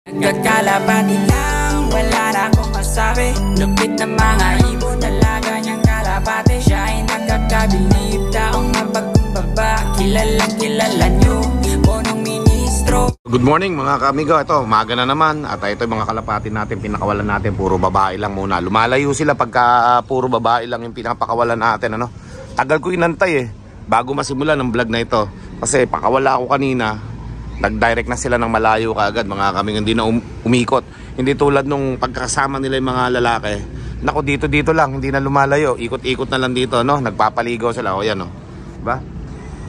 Nagkakalapati lang, wala na akong masabi. Lupit na mga ibon, talaga niyang kalapati. Siya ay nakakabilib, taong mapagkumbaba. Kilalang kilala niyo, punong ministro. Good morning mga kaamigo, ito umaga na naman. At ito yung mga kalapati natin, pinakawalan natin. Puro babae lang muna. Lumalayo sila pagka puro babae lang yung pinapakawalan natin, ano? Tagal ko inantay bago masimula ng vlog na ito. Kasi pakawala ako kanina, nag-direct na sila ng malayo kaagad mga kaming, hindi na umikot. Hindi tulad nung pagkakasama nila yung mga lalaki. Nako, dito lang, hindi na lumalayo. Ikot-ikot na lang dito, no? Nagpapaligo sila, o yan, no? Diba?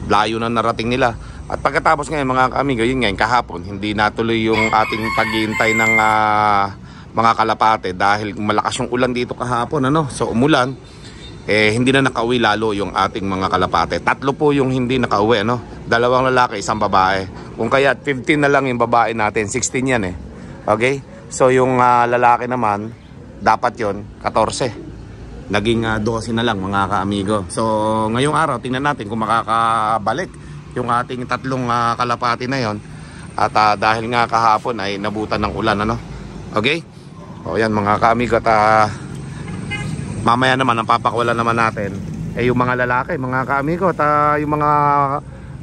Layo na narating nila. At pagkatapos ngayon mga kamigo, yun ngayon kahapon, hindi natuloy yung ating paghihintay ng mga kalapate dahil malakas yung ulan dito kahapon, ano? So umulan, hindi na nakauwi lalo yung ating mga kalapate. 3 po yung hindi nakauwi, ano? 2 lalaki, 1 babae. Kung kaya 15 na lang yung babae natin, 16 yan Okay? So yung lalaki naman, dapat yon 14. Naging 12 na lang mga kaamigo. So ngayong araw, tingnan natin kung makakabalik yung ating 3 kalapati na yon. At dahil nga kahapon ay nabutan ng ulan, ano? Okay? O yan mga kaamigo. At mamaya naman ang papakawalan naman natin yung mga lalaki, mga kaamigo. At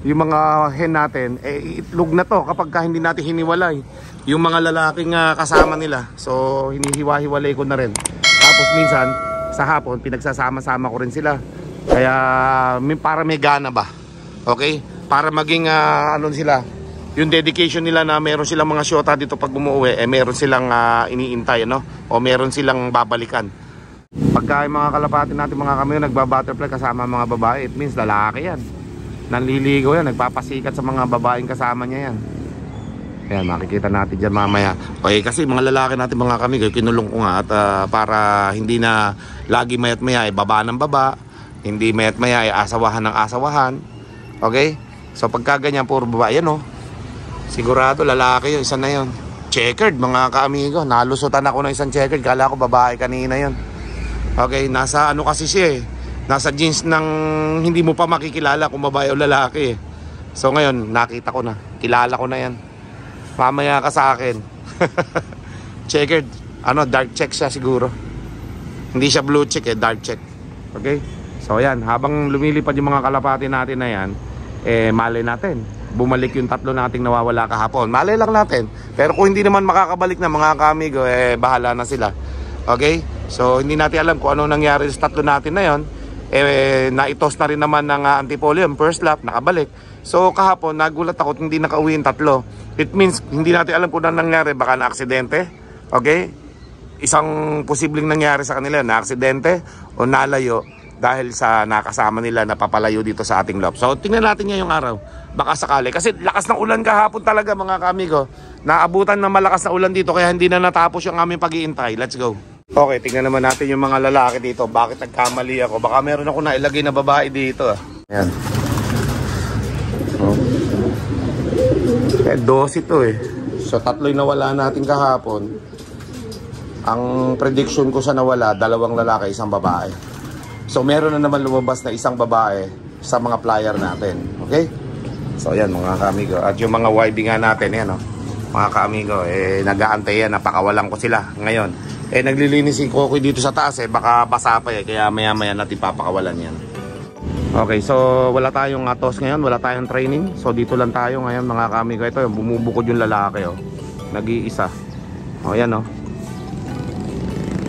yung mga hen natin, itlog na to kapag hindi natin hiniwalay yung mga lalaking kasama nila. So hinihiwa-hiwalay ko na rin. Tapos minsan sa hapon pinagsasama-sama ko rin sila. Kaya para may gana ba? Okay? Para maging ano sila, yung dedication nila na meron silang mga syota dito pag umuwi, meron silang iniintay, no? O meron silang babalikan. Pagka yung mga kalapati natin mga kami nagba-butterfly kasama mga babae, it means lalaki yan. Nanliligaw yan, nagpapasikat sa mga babaeng kasama niya yan. Ayan, makikita natin dyan mamaya. Okay, kasi mga lalaki natin mga kami, kinulong ko nga at para hindi na lagi mayat maya baba ng baba, hindi mayat maya asawahan ng asawahan. Okay? So pagka ganyan puro babae yan, sigurado lalaki yun, isa na yun. Checkered mga kaamigo, nalusutan ako ng isang checkered, kala ko babae kanina yun. Okay, nasa ano kasi siya nasa jeans ng hindi mo pa makikilala kung babae o lalaki So ngayon, nakita ko na, kilala ko na yan. Mamaya ka sa akin. Checkered, dark check siya siguro. Hindi siya blue check dark check. Okay? So yan, habang lumilipad yung mga kalapati natin na yan, malay natin, bumalik yung 3 nating nawawala kahapon. Malay lang natin. Pero kung hindi naman makakabalik na mga kamigo, bahala na sila. Okay? So hindi natin alam kung ano nangyari sa 3 natin na yon. Naitos na rin naman ng Antipolo yung first lap, nakabalik. So kahapon nagulat ako hindi nakauwi yung 3. It means hindi natin alam kung ano nangyari, baka na aksidente. Okay? Isang posibleng nangyari sa kanila na aksidente o nalayo dahil sa nakasama nila na papalayo dito sa ating loop. So tingnan natin ngayong araw, baka sakali. Kasi lakas ng ulan kahapon talaga mga kamigo. Naabutan ng malakas na ulan dito kaya hindi na natapos yung aming pag-iintay. Let's go. Okay, tingnan naman natin yung mga lalaki dito. Bakit nagkamali ako? Baka meron ako nailagay na babae dito. Ayan. Eh, 12 ito So 3 yung nawala natin kahapon. Ang prediction ko sa nawala, 2 lalaki, 1 babae. So meron na naman lumabas na 1 babae sa mga flyer natin. Okay? So ayan mga kaamigo. At yung mga YB nga natin, yan mga kaamigo, nag-aantay yan, napakawalan ko sila ngayon. Naglilinis si Kokoy dito sa taas baka basa pa kaya maya maya natin papakawalan yan. Okay, so wala tayong toss ngayon, wala tayong training. So dito lang tayo ngayon mga kaamigo. Ito yung bumubukod yung lalaki nag-iisa. Yan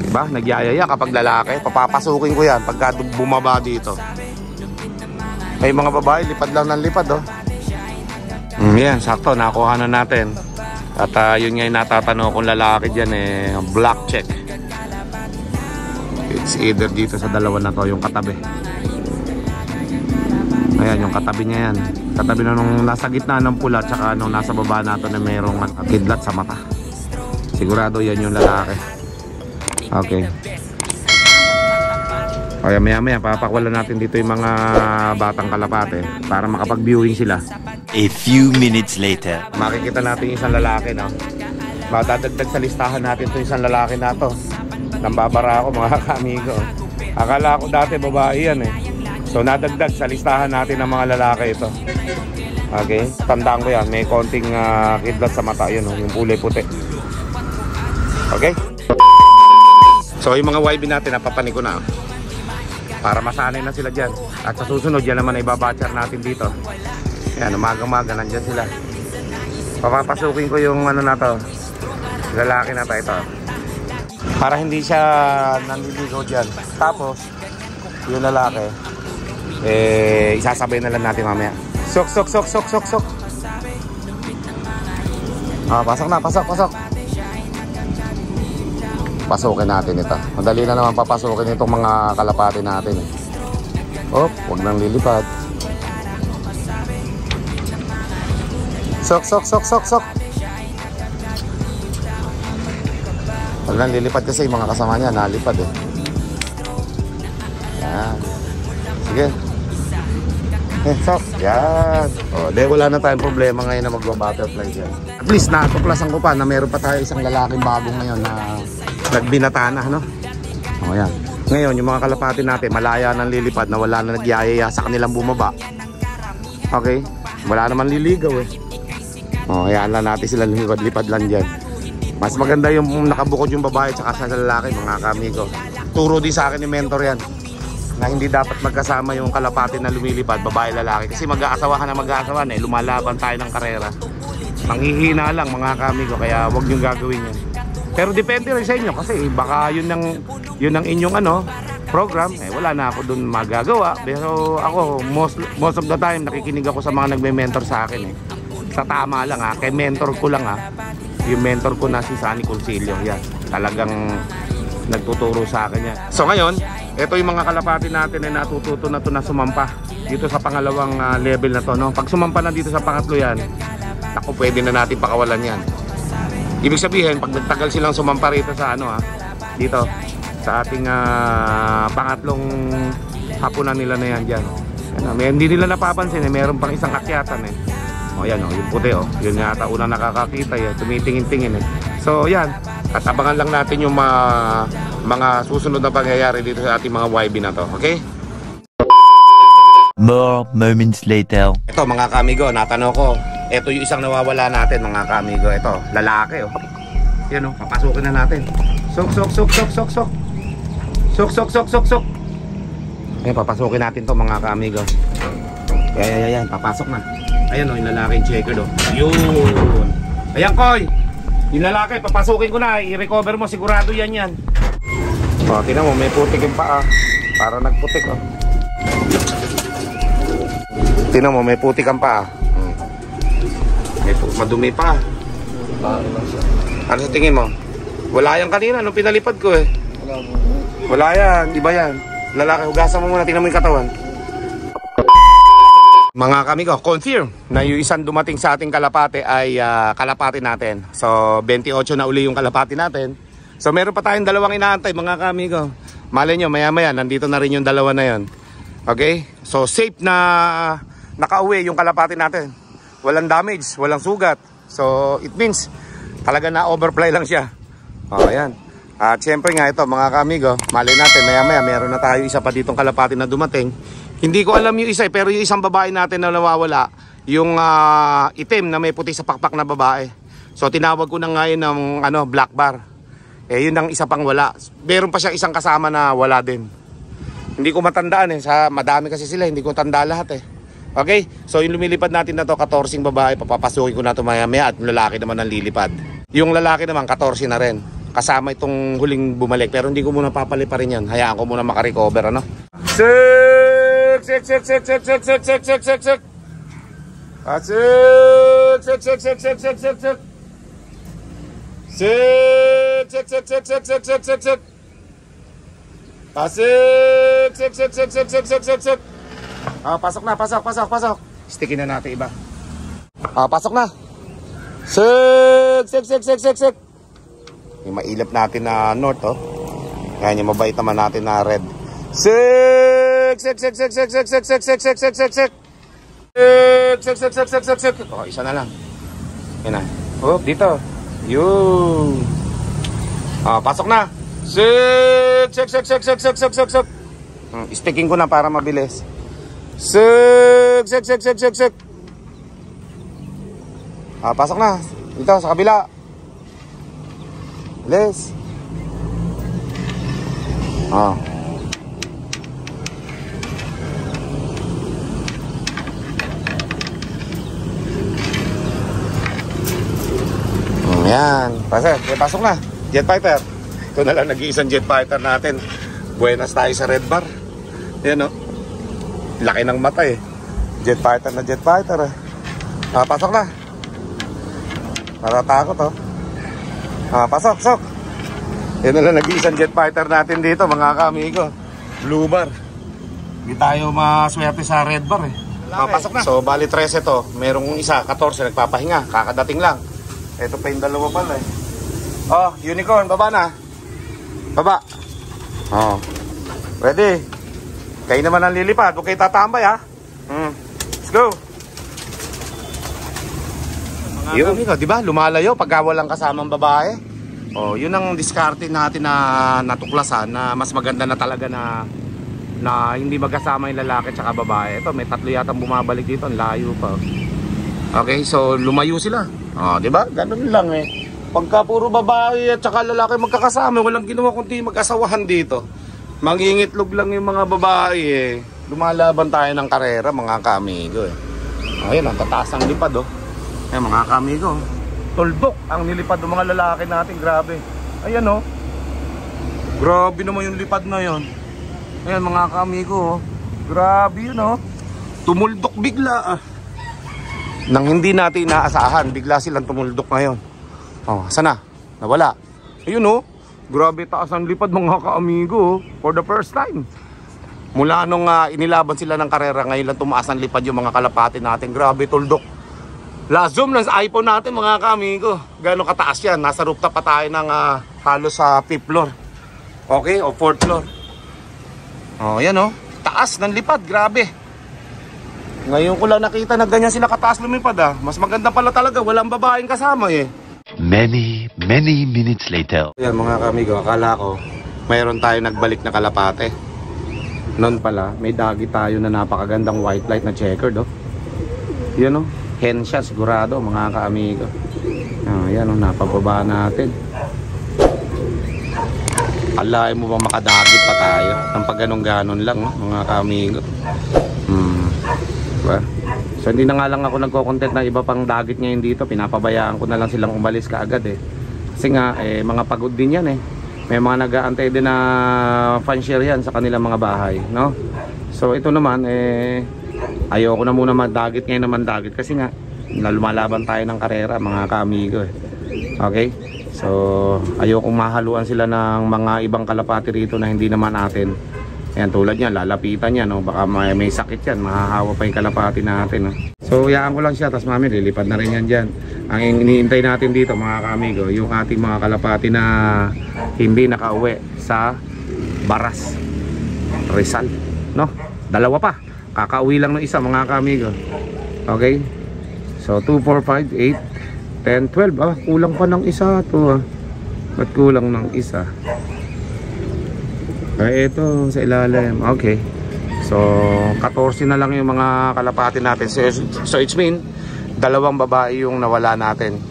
Ba, nagyayaya kapag lalaki, papapasukin ko yan pagka bumaba dito. May mga babae, lipad lang ng lipad Yan, sakto, nakuha na natin. At yun nga yung natatanong kung lalaki dyan black check. It's either dito sa 2 na to, yung katabi. Ayan, yung katabi niya yan. Katabi na nung nasa gitna ng pula, tsaka nung nasa baba nato na mayroong kidlat sa mata. Sigurado yan yung lalaki. Okay. Kaya maya papakwalan natin dito yung mga batang kalapate para makapag-viewing sila. A few minutes later. Makikita natin yung isang lalaki Madadagdag sa listahan natin itong isang lalaki na to. Nambabara ako mga kamigo. Akala ko dati babae yan So nadagdag sa listahan natin ng mga lalaki ito. Okay, tandaan ko yan, may konting kidlat sa mata yun, yung kulay puti. Okay? So yung mga YB natin, napapanik ko na. Para masanay na sila dyan. At sa susunod, yan naman ay babatcher natin dito. Yan, umaga-umaga, nandyan sila. Papapasukin ko yung ano na to. Lalaki na to, ito. Para hindi siya nanliligaw dyan. Tapos, yung lalaki, isasabay na lang natin mamaya. Sok. Pasok na, pasok. Pasukin natin ito. Madali na naman papasukin itong mga kalapati natin. Huwag nang lilipad. Sok. Huwag nang lilipad kasi yung mga kasama niya nalipad eh. Yan. Sige. Sok. Yan. Wala na tayong problema ngayon na magba-butterfly dyan. At least natuklasan ko pa na meron pa tayo isang lalaking bagong ngayon na nagbinata na, no? Yan. Ngayon, yung mga kalapati natin, malaya nang lilipad na wala na nagyayaya sa kanilang bumaba. Okay? Wala naman liligaw eh. Hayaan lang natin sila lipad lang dyan. Mas maganda yung nakabukod yung babae tsaka sa lalaki, mga kamigo. Turo din sa akin ni mentor yan na hindi dapat magkasama yung kalapati na lumilipad, babae lalaki. Kasi mag-aasawahan na lumalaban tayo ng karera. Manghihina lang, mga kamigo, kaya wag niyong gagawin yan. Pero depende rin sa inyo kasi baka yun ang inyong program, wala na ako dun magagawa. Pero ako most of the time nakikinig ako sa mga nagme-mentor sa akin Sa tama lang kay mentor ko lang yung mentor ko na si Sunny Concilio, yan. Talagang nagtuturo sa akin yan. So ngayon, ito yung mga kalapati natin na natututo na to na sumampa dito sa pangalawang level na to, no? Pag sumampa na dito sa pangatlo yan, ako pwede na natin pakawalan yan. Ibig sabihin, pag nagtagal silang sumampa rito sa dito sa ating pangatlong hapunan nila na yan dyan. Hindi nila napapansin meron pang isang akyatan yan yung puti yun yata unang nakakakita tumitingin-tingin So yan, at abangan lang natin yung mga susunod na pangyayari dito sa ating mga YB na to, okay? More moments later. Ito mga kamigo, natanong ko. Ito yung isang nawawala natin mga kamigo. Ito, lalaki Yan papasukin na natin. Sok. Ayan, papasukin natin to mga kamigo. Yan, papasok na. Ayan yung lalaking checker Yun. Ayan Koy. Yung lalaki, papasukin ko na. I-recover mo, sigurado yan. Tingnan mo, may putik yung paa. Para nagputik Tingnan mo, may putik ang paa. Madumi pa. Ano sa tingin mo? Wala yan kanina nung pinalipad ko Wala yan, di ba yan? Lalaki, hugasan mo muna, tingnan mo yung katawan. Mga kamigo, confirm na yung isang dumating sa ating kalapate ay kalapate natin. So 28 na uli yung kalapate natin. So meron pa tayong dalawang inaantay mga kamigo. Malay nyo, maya nandito na rin yung dalawa na yon. Okay? So safe na nakauwi yung kalapate natin. Walang damage, walang sugat. So it means talaga na overfly lang siya. Ayan. At syempre nga ito mga kamigo, malay natin maya meron na tayo isa pa ditong kalapati na dumating. Hindi ko alam yung isa pero yung isang babae natin na nawawala, yung itim na may puti sa pakpak na babae. So tinawag ko na ngayon ng black bar. Yun ang isa pang wala. Meron pa siyang isang kasama na wala din. Hindi ko matandaan sa madami kasi sila, hindi ko tanda lahat Okay? So yung lumilipad natin na to 14 babae, papapasukin ko na to maya at yung lalaki naman ang lilipad. Yung lalaki naman 14 na rin. Kasama itong huling bumalik pero hindi ko muna papaliparin yan. Hayaan ko muna makarecover Sek. Pasok na, pasok. Stickin na natin iba. Pasok na. Sek. Yung mailap natin na north Yan yung mabait naman natin na red. Sek. Isa na lang. Yan na. Dito. Yun. Pasok na. Sek. Sticking ko na para mabilis. Sek. Pasok na. Dito sa kabila. Les. Oh. Yan. Pasok na. Jet fighter. Ito na lang nag-iisang jet fighter natin. Buenas tayo sa Red Bar. Yan o. Laki ng mata eh. Jet fighter na jet fighter eh. Pasok na. Natatakot oh. Pasok. Yan na lang nag-iisang jet fighter natin dito mga kamigo. Blue Bar. Hindi tayo maswerte sa Red Bar eh. Pasok na. So bali 13 to. Merong isa 14 nagpapahinga. Kakadating lang. Ito pa yung dalawa pala eh. Oh, unicorn, baba na. Baba. Oh. Ready. Kayo naman ang lilipad. Huwag kayo tatambay ha. Let's go. Yun, di ba? Lumalayo pagka walang kasamang babae. Oh, yun ang diskarte natin na natuklasan na mas maganda na talaga na hindi magkasama yung lalaki at babae. Ito, may 3 yatang bumabalik dito. Ang layo pa. Okay, so lumayo sila. Di ba? Ganun lang eh. Pagka puro babae at saka lalaki magkakasama, walang ginawa kundi mag-asawahan dito. Mangingitlog lang yung mga babae eh. Lumalaban tayo ng karera mga kamigo eh. Ayun, ang tataas ang lipad oh. Ayan mga kamigo. Tuldok ang nilipad ng mga lalaki natin, grabe. Ayan oh. Grabe naman yung lipad na yon. Ayan mga kamigo oh. Grabe yun oh. Tumuldok bigla ah. Nang hindi natin inaasahan, bigla silang tumuldok ngayon. Oh, sana? Nawala. Ayun oh. Grabe taas ang lipad mga kaamigo oh. For the first time. Mula nung inilaban sila ng karera, ngayon lang tumaas ang lipad yung mga kalapati natin. Grabe tuldok. Last zoom lang sa iPhone natin mga kaamigo. Gano'ng kataas yan. Nasa rooftop pa tayo ng halos sa 5th floor. Okay? O 4th floor. Oh, yan oh. Taas ng lipad. Grabe. Ngayon ko lang nakita na ganyan sila kataas lumipad ah. Mas maganda pala talaga, walang babaeng kasama eh. Many minutes later. Yan mga kamigo, akala ko mayroon tayo nagbalik na kalapate. Noon pala, may dagi tayo na napakagandang white light na checkered oh. Yan oh, hen siya sigurado mga kaamigo. Yan oh, napababa natin. Alain mo bang makadagit pa tayo? Ang pagganon-ganon lang oh, mga kaamigo. Diba? So hindi na nga lang ako nagko-content na iba pang dagit ngayon dito. Pinapabayaan ko na lang silang umalis kaagad eh. Kasi nga mga pagod din yan eh. May mga nag-aantay din na fanshare yan sa kanilang mga bahay, no? So ito naman ayoko na muna magdagit ngayon naman dagit kasi nga lumalaban tayo ng karera mga kaamigo eh. Okay? So ayoko mahaluan sila ng mga ibang kalapati rito na hindi naman natin. Ayan, tulad niya, lalapitan niya, no? Baka may sakit yan, mahahawa pa yung kalapati natin, no? So, hayaan ko lang siya, tapos mami, lilipad na rin yan dyan. Ang iniintay natin dito, mga kamigo, yung ating mga kalapati na hindi nakauwi sa Baras, Rizal, no? Dalawa pa, kakauwi lang ng isa, mga kamigo. Okay? So, 2, 4, 5, 8, 10, 12. Kulang pa ng isa to, Ba't kulang ng isa? Ito sa ilalim. Okay. So 14 na lang yung mga kalapati natin. So it's mean dalawang babae yung nawala natin.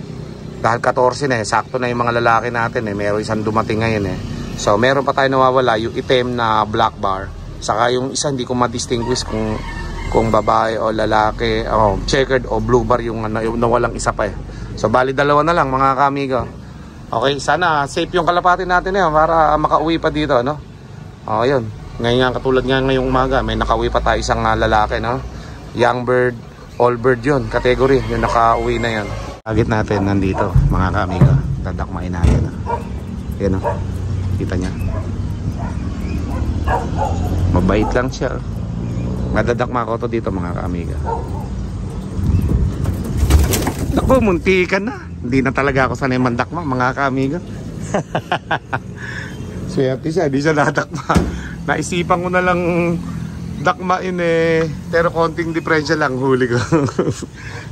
Dahil 14 na sakto na yung mga lalaki natin meron isang dumating ngayon So meron pa tayo nawawala, yung itim na black bar. Saka yung isa hindi ko ma-distinguish kung babae o lalaki, checkered o blue bar yung nawalang isa pa So bali dalawa na lang mga kamigo. Okay, sana safe yung kalapati natin para makauwi pa dito, no? Yun. Ngayon nga, katulad nga ngayong umaga, may nakauwi pa tayo isang lalaki, no? Young bird, all bird yun, category. Yung nakauwi na yun. Target natin nandito, mga kamigo. Dadakmain natin. Yan, no? Kita niya. Mabait lang siya. Madadakma ko to dito, mga kamigo. Naku, muntikan na. Hindi na talaga ako sanay mandakma, mga kamigo. Swerte siya, di siya nadakma. Naisipan ko na lang dakmain pero konting diferensya lang huli ko.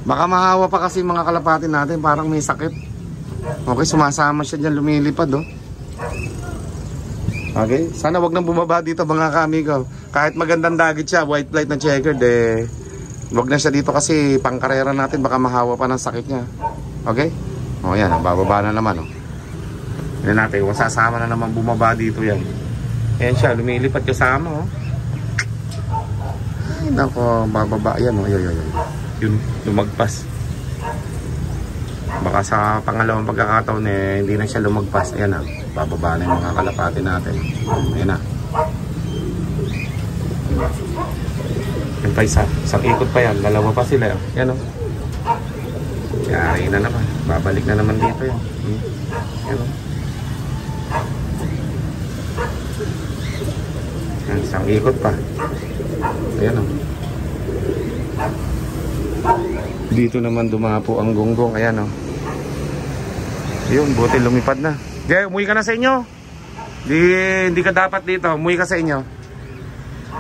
Baka mahawa pa kasi mga kalapati natin, parang may sakit. Okay, sumasama siya dyan, lumilipad Okay, sana wag nang bumaba dito mga kamigo. Kahit magandang dagit siya, white light na checkered wag na siya dito kasi pangkarera natin, baka mahawa pa ng sakit niya. Okay? Yan, bababa na naman Tignan natin kung sasama na naman bumaba dito yan. Ayan siya, lumilipat kasama, oh. Ay, nako, bababa yan, oh. Yun, lumagpas. Baka sa pangalawang pagkakataon eh, hindi na siya lumagpas. Ayan na, bababa na yung mga kalapati natin. Ayan na. Yan pa isa, isang ikot pa yan, dalawa pa sila. Yan, oh. Yari na naman, babalik na naman dito yan. Yan, oh. Yan, isang ikot pa. Ayan, oh. Dito naman dumapo ang gonggong. Ayan, oh. Yun, buti lumipad na. Jay, umuwi ka na sa inyo. Hindi ka dapat dito. Umuwi ka sa inyo.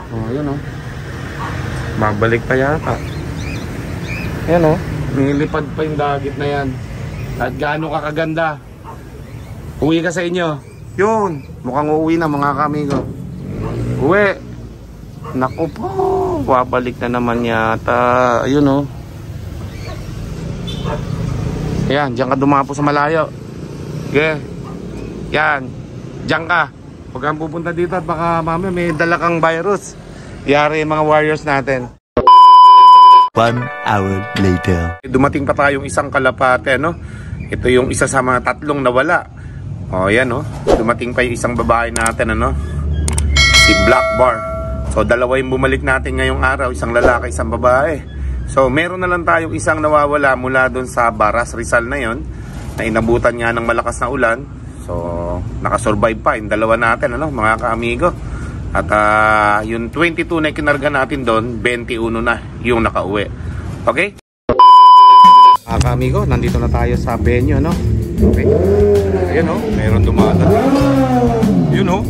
Oh, yun, oh. Babalik pa yata. Ayan, oh. Nilipad pa yung dagit na yan. At gaano ka kaganda. Uwi ka sa inyo. Yun. Mukhang uuwi na mga kamigo. Uwi. Naku po. Babalik na naman yata. Ayun, oh. Ayan, diyan ka dumapo sa malayo. Okay. Yan. Diyan ka. Huwag kang pupunta dito at baka mamaya may dala kang virus. Yari yung mga warriors natin. 1 hour later. Dumating pa tayong isang kalapate, no? Ito yung isa sa mga tatlong nawala. O, yan, no? Dumating pa yung isang babae natin, ano? Si Black Bar. So, dalawa yung bumalik natin ngayong araw. Isang lalaki, isang babae. So, meron na lang tayong isang nawawala mula doon sa Baras, Rizal na yon, na inabutan nga ng malakas na ulan. So, nakasurvive pa yung dalawa natin, ano, mga kaamigo. At yung 22 na kinarga natin doon, 21 na yung nakauwi. Okay? Mga kaamigo, nandito na tayo sa venue, no? Okay. Ayan, oh, meron dumadaan. Yun, oh.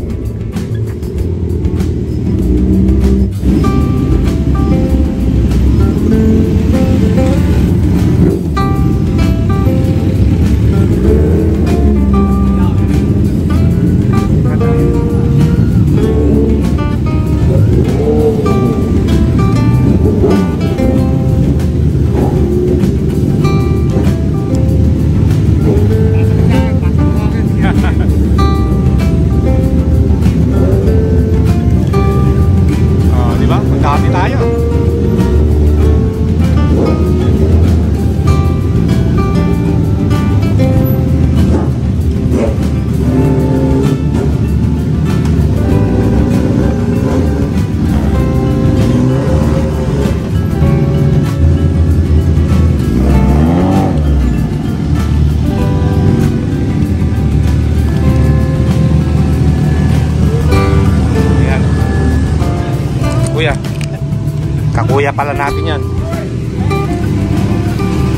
Kakuya pala natin yan.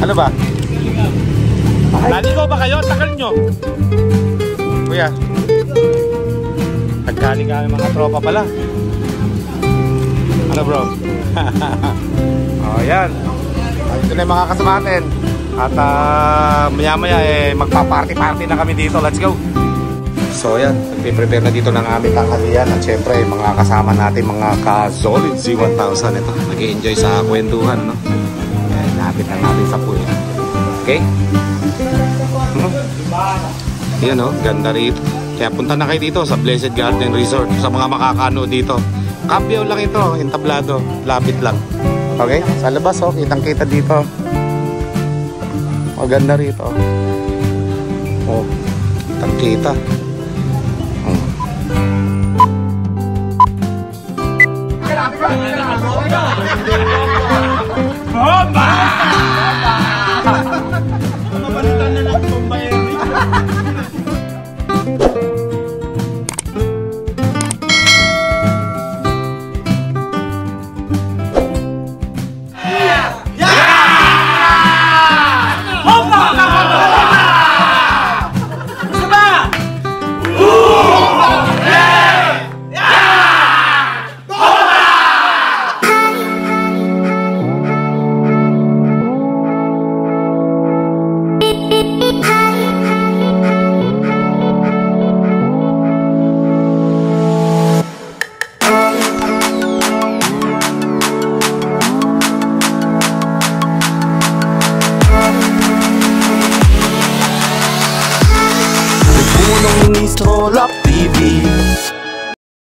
Ano ba? Naligaw ba kayo? Tagal nyo. Kuya, nagkaling kami mga tropa pala. Ano bro? Oh, yan. Ito na yung mga kasama natin. At maya maya magpa-party-party na kami dito. Let's go. So yan, nagpe-prepare na dito ng aming tanghalian. At syempre, mga kasama natin, mga ka-solid C1000. Ito, nag-i-enjoy sa kwentuhan, no? Yan, napit na natin sa pool. Okay? Yan, no? Ganda rito. Kaya punta na kayo dito sa Blessed Garden Resort. Sa mga makakano dito. Kapyaw lang ito, entablado. Lapit lang. Okay? Sa labas, oh, kitang-kita dito. Maganda rito. Oh, kitang-kita. Bomba! Mabalitan na ng bomba yan. Mr. Love TV.